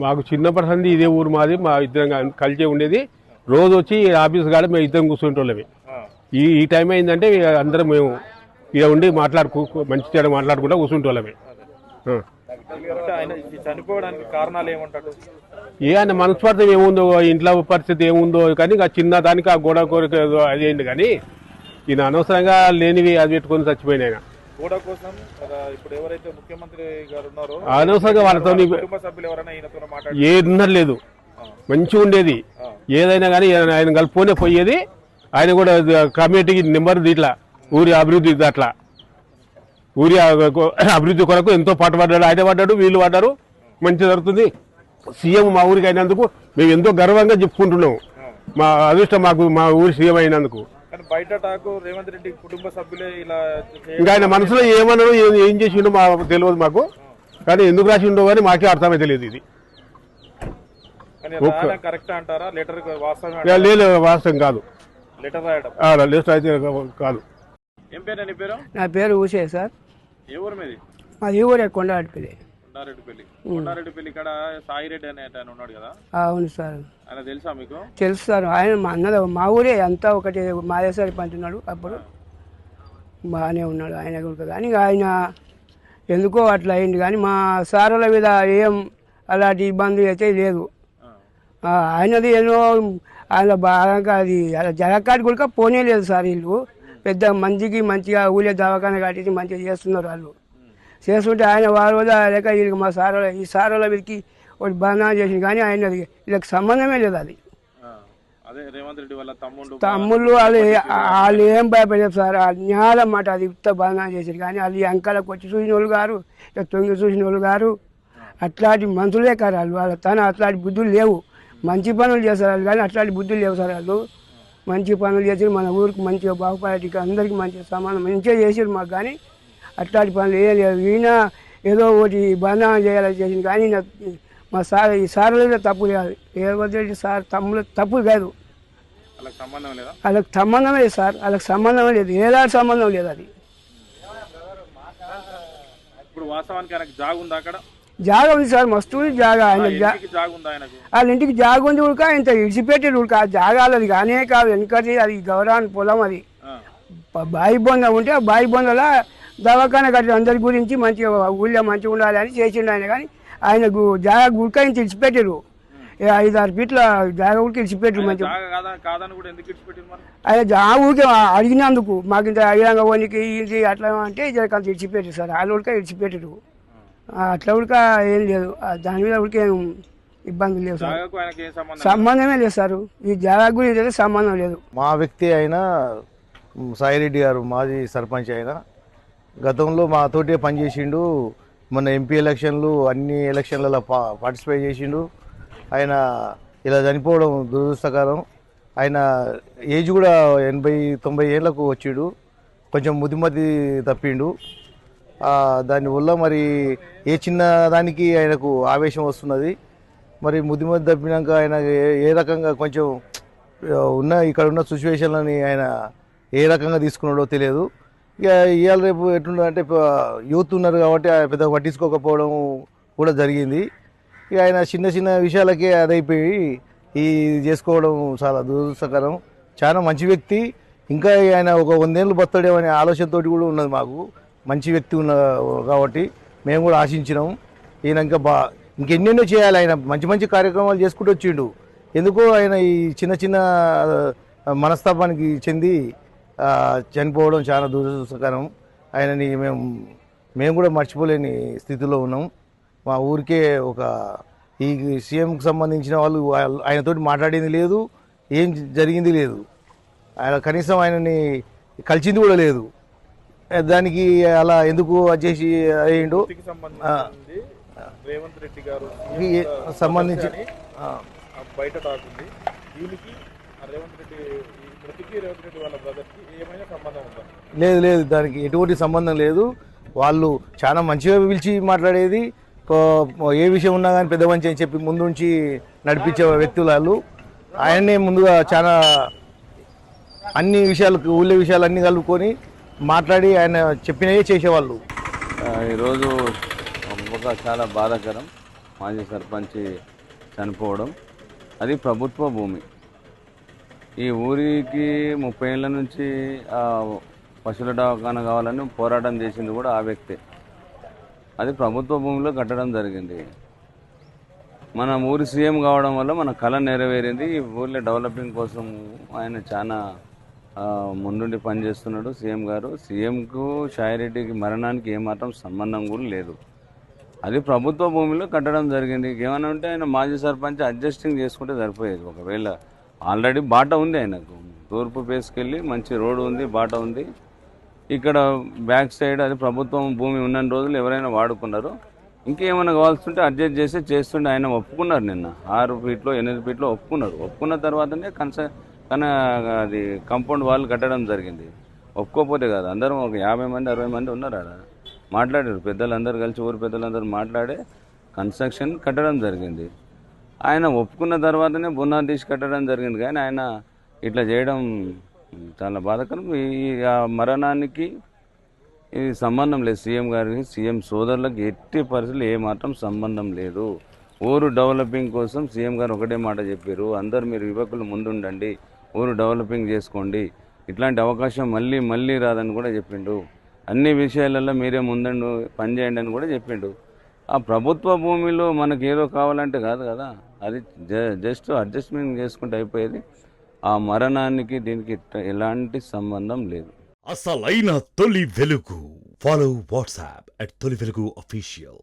మాకు చిన్నప్పటి నుండి ఇదే ఊరు మాది, మా ఇద్దరం కలిసి ఉండేది. రోజు వచ్చి ఆఫీస్ కాడ మేము ఇద్దరం కూర్చుంటోళ్ళమే. ఈ టైం అయిందంటే అందరం మేము ఇక ఉండి మంచి చెడు మాట్లాడుకుంటూ కూర్చుంటోళ్ళమే. చనిపోవడానికి కారణాలు ఏమంటారు? ఆయన మనస్వార్థం ఏముందో, ఇంట్లో పరిస్థితి ఏముందో కానీ చిన్న దానికి ఆ గోడ కోరిక అది అయింది. కానీ ఈయన అనవసరంగా లేనివి అది పెట్టుకొని చచ్చిపోయిన ఆయన గోడ కోసం. ఇప్పుడు ఎవరైతే ముఖ్యమంత్రి గారు ఉన్నారో అనవసరంగా వాళ్ళతో కుటుంబ సభ్యులు ఎవరైనా ఈయనతో మాట్లాడారు? ఏదున్నది లేదు, మంచిగా ఉండేది. ఏదైనా కానీ ఆయన కలుపుకొనే పోయేది. ఆయన కూడా కమిటీకి నెంబర్ ఇట్లా ఊరి అభివృద్ధి అట్లా ఊరి అభివృద్ధి కొరకు ఎంతో పాటుపడ్డాడు. ఆయన పడ్డాడు, వీళ్ళు పడ్డారు. మంచి జరుగుతుంది. సీఎం మా ఊరికి అయినందుకు మేము ఎంతో గర్వంగా చెప్పుకుంటున్నాము. మా అదృష్టం మాకు మా ఊరి సీఎం అయినందుకు. బయట టాకు రేవంత్ రెడ్డి కుటుంబ సభ్యులే ఇలా ఇంకా ఆయన మనసులో ఏమన్నాడు, ఏం చేసిండో తెలియదు మాకు. కానీ ఎందుకు రాసి ఉండో కానీ మాకే అర్థమే తెలియదు. ఇది కరెక్ట్ అంటారా? లెటర్ లేదు, వాస్తవం కాదు. లెటర్ రాయడం లెటర్ అయితే కాదు. ఏం పేరు? నీ పేరు? నా పేరు ఊసే సార్. ఏ ఊరు మీది? మాది ఊరే కొండారెడ్డిపల్లి. కొండారెడ్డిపల్లి ఇక్కడ సాయిరెడ్డి అనే ఆయన ఉన్నాడు కదా? అవును సార్. ఆయన తెలుసా మీకు? తెలుసు సార్. ఆయన మా అన్నది మా ఊరే అంతా ఒకటి మాదేసారి పంటున్నాడు. అప్పుడు బాగానే ఉన్నాడు ఆయన కూడా. కానీ ఆయన ఎందుకో అట్లా అయింది. కానీ మా సారుల మీద ఏం అలాంటి ఇబ్బంది అయితే లేదు. ఆయనది ఏదో ఆయన బాగా అది అలా జగక్కాడి కూడా పోనే లేదు సార్. వీళ్ళు పెద్ద మంచిగా ఊళ్ళో దవాఖాన కట్టి మంచిగా చేస్తున్నారు. వాళ్ళు చేస్తుంటే ఆయన వారు లేక వీళ్ళకి మా సారుల ఈ సారుల వీరికి ఒకటి బంధన చేసింది. కానీ ఆయనది వీళ్ళకి సంబంధమే లేదు. అది తమ్ముళ్ళు వాళ్ళు ఏం భయపడలేదు సార్. న్యాల మాట అది ఇంత బంధన చేసారు. కానీ వాళ్ళు అంకాలకు వచ్చి చూసిన వాళ్ళు గారు, తొంగి చూసిన వాళ్ళు గారు అట్లాంటి మనుషులే కాదు వాళ్ళు. అట్లాంటి బుద్ధులు లేవు. మంచి పనులు చేస్తారు కానీ అట్లాంటి బుద్ధులు లేవు సార్. వాళ్ళు మంచి పనులు చేసి మన ఊరికి మంచిగా బాగుపడేటికి అందరికీ మంచిగా సమానం మంచిగా చేసారు మాకు. కానీ అట్లాంటి పనులు ఏం లేదు. ఈయన ఏదో ఒకటి బంధనం చేయాలని చేసింది. కానీ మా సార్ ఈ సార్లు తప్పు లేదు. ఏదో సార్ తమ్ముడు తప్పు కాదు. వాళ్ళకి సంబంధమే లేదు సార్. వాళ్ళకి సంబంధమే లేదు. ఏదాటి సంబంధం లేదు. అది ఇప్పుడు వాస్తవానికి జాగ ఉందా? అక్కడ జాగా ఉంది సార్. మస్తు జాగా. ఆయన వాళ్ళ ఇంటికి జాగ ఉంది ఉడక ఇంత ఇడిచిపెట్టేది ఉడక. ఆ జాగాలది కానే కాదు. వెనకటి అది గౌరవాన్ని పొలం. అది బాయి బొంద ఉంటే ఆ బాయి బొందలా దవాఖాన కట్టి అందరి గురించి మంచిగా ఊళ్ళో మంచిగా ఉండాలి అని చేసిండు ఆయన. కానీ ఆయనకు జాగా గుడక ఇంత ఇడిచిపెట్టారు. 5-6 ఫీట్ల జాగా ఉడికి ఇడిచిపెట్టారు. మంచిగా ఆయన జాగా ఊరికే అడిగినందుకు మాకు ఇంత అయ్యాంగా పోనీకి ఇది అట్లా అంటే జరకంత ఇడిచిపెట్టారు సార్. వాళ్ళు ఉడక ఇడిచిపెట్టారు. అట్లా ఉడక ఏం లేదు. దాని మీద ఉడికి ఏం ఇబ్బంది లేదు సార్. సంబంధమే లేదు సార్. ఈ జాగా గురించి సంబంధం లేదు. మా వ్యక్తి అయినా సాయిరెడ్డి గారు మాజీ సర్పంచ్ అయినా గతంలో మాతోటే పనిచేసిండు. మొన్న ఎంపీ ఎలక్షన్లు అన్ని ఎలక్షన్లలో పార్టిసిపేట్ చేసిండు. ఆయన ఇలా చనిపోవడం దురదృష్టకరం. ఆయన ఏజ్ కూడా 80-90 ఏళ్లకు వచ్చిండు. కొంచెం ముదిమతి తప్పిండు. దానివల్ల మరి ఏ చిన్న దానికి ఆయనకు ఆవేశం వస్తున్నది. మరి ముదిమతి తప్పినాక ఆయన ఏ రకంగా కొంచెం ఇక్కడ ఉన్న సిచ్యువేషన్లని ఆయన ఏ రకంగా తీసుకున్నాడో తెలియదు. ఇక ఇవాళ రేపు ఎట్లుందంటే యూత్ ఉన్నారు కాబట్టి పెద్దగా పట్టించుకోకపోవడం కూడా జరిగింది. ఇక ఆయన చిన్న విషయాలకే అదైపోయి ఈ చేసుకోవడం చాలా దురదృష్టకరం. చాలా మంచి వ్యక్తి. ఇంకా ఆయన ఒక 100 ఏళ్ళు బతడేమనే ఆలోచనతో కూడా ఉన్నది మాకు. మంచి వ్యక్తి ఉన్న కాబట్టి మేము కూడా ఆశించినాం. ఈయన ఇంకెన్నెన్నో చేయాలి. ఆయన మంచి కార్యక్రమాలు చేసుకుంటూ వచ్చిండు. ఎందుకో ఆయన ఈ చిన్న మనస్తాపానికి చెంది చనిపోవడం చాలా దురదృష్టకరం. ఆయనని మేము కూడా మర్చిపోలేని స్థితిలో ఉన్నాం. మా ఊరికే ఈ సీఎంకి సంబంధించిన వాళ్ళు ఆయనతోటి మాట్లాడింది లేదు, ఏం జరిగింది లేదు. ఆయన కనీసం ఆయనని కలిసింది కూడా లేదు. దానికి అలా ఎందుకు వచ్చేసి అయ్యిండు రేవంత్ రెడ్డి గారు సంబంధించి బయట తాకుంది. దీనికి రేవంత్ రెడ్డి వాళ్ళ బ్రదర్కి ఏమైనా సంబంధం ఉందా? లేదు, దానికి ఎటువంటి సంబంధం లేదు. వాళ్ళు చాలా మంచిగా పిలిచి మాట్లాడేది. ఏ విషయం ఉన్నా కానీ పెద్ద మంచి అని చెప్పి ముందు నుంచి నడిపించే వ్యక్తులు వాళ్ళు. ఆయన్నే ముందుగా చాలా అన్ని విషయాలకు ఊళ్ళో విషయాలు అన్నీ కలుపుకొని మాట్లాడి ఆయన చెప్పినవే చేసేవాళ్ళు. ఈరోజు చాలా బాధాకరం. మాజీ సర్పంచ్ చనిపోవడం, అది ప్రభుత్వ భూమి. ఈ ఊరికి 30 ఏళ్ళ నుంచి పశువుల దవాఖాన కావాలని పోరాటం చేసింది కూడా ఆ వ్యక్తే. అది ప్రభుత్వ భూమిలో కట్టడం జరిగింది. మన ఊరి సీఎం కావడం వల్ల మన కళ నెరవేరింది. ఈ ఊర్లో డెవలపింగ్ కోసం ఆయన చాలా ముందుండి పనిచేస్తున్నాడు సీఎం గారు. సీఎంకు షాయిరెడ్డికి మరణానికి ఏమాత్రం సంబంధం కూడా లేదు. అది ప్రభుత్వ భూమిలో కట్టడం జరిగింది. ఏమైనా ఉంటే ఆయన మాజీ సర్పంచ్ అడ్జస్టింగ్ చేసుకుంటే సరిపోయేది. ఒకవేళ ఆల్రెడీ బాట ఉంది ఆయనకు, తూర్పు పేసుకెళ్ళి మంచి రోడ్డు ఉంది, బాట ఉంది. ఇక్కడ బ్యాక్ సైడ్ అది ప్రభుత్వం భూమి ఉన్న రోజులు ఎవరైనా వాడుకున్నారు. ఇంకేమైనా కావాల్సి ఉంటే అడ్జస్ట్ చేసి చేస్తుండే. ఆయన ఒప్పుకున్నారు, నిన్న 6 ఫీట్లో 8 ఫీట్లో ఒప్పుకున్నారు. ఒప్పుకున్న తర్వాతనే అది కాంపౌండ్ వాళ్ళు కట్టడం జరిగింది. ఒప్పుకోకపోతే కాదు, అందరం ఒక 50 మంది 60 మంది ఉన్నారు ఆడ, మాట్లాడారు. పెద్దలందరూ కలిసి, ఊరు పెద్దలందరూ మాట్లాడే కన్స్ట్రక్షన్ కట్టడం జరిగింది. ఆయన ఒప్పుకున్న తర్వాతనే బునాది తీసి కట్టడం జరిగింది. కానీ ఆయన ఇట్లా చేయడం చాలా బాధాకరం. ఈ మరణానికి ఇది సంబంధం లేదు. సీఎం గారికి, సీఎం సోదరులకు ఎట్టి పరిస్థితులు ఏమాత్రం సంబంధం లేదు. ఊరు డెవలపింగ్ కోసం సీఎం గారు ఒకటే మాట చెప్పారు, అందరు మీరు యువకులు ముందుండండి, ఊరు డెవలపింగ్ చేసుకోండి, ఇట్లాంటి అవకాశం మళ్ళీ మళ్ళీ రాదని కూడా చెప్పిండు. అన్ని విషయాలలో మీరే ముందండు పనిచేయండి అని కూడా చెప్పిండు. ఆ ప్రభుత్వ భూమిలో మనకి ఏదో కావాలంటే కాదు కదా, అది జస్ట్ అడ్జస్ట్మెంట్ చేసుకుంటే అయిపోయేది. ఆ మరణానికి దీనికి ఎలాంటి సంబంధం లేదు. అసలైన తొలి వెలుగు. ఫాలో వాట్సాప్ @తొలి వెలుగు official.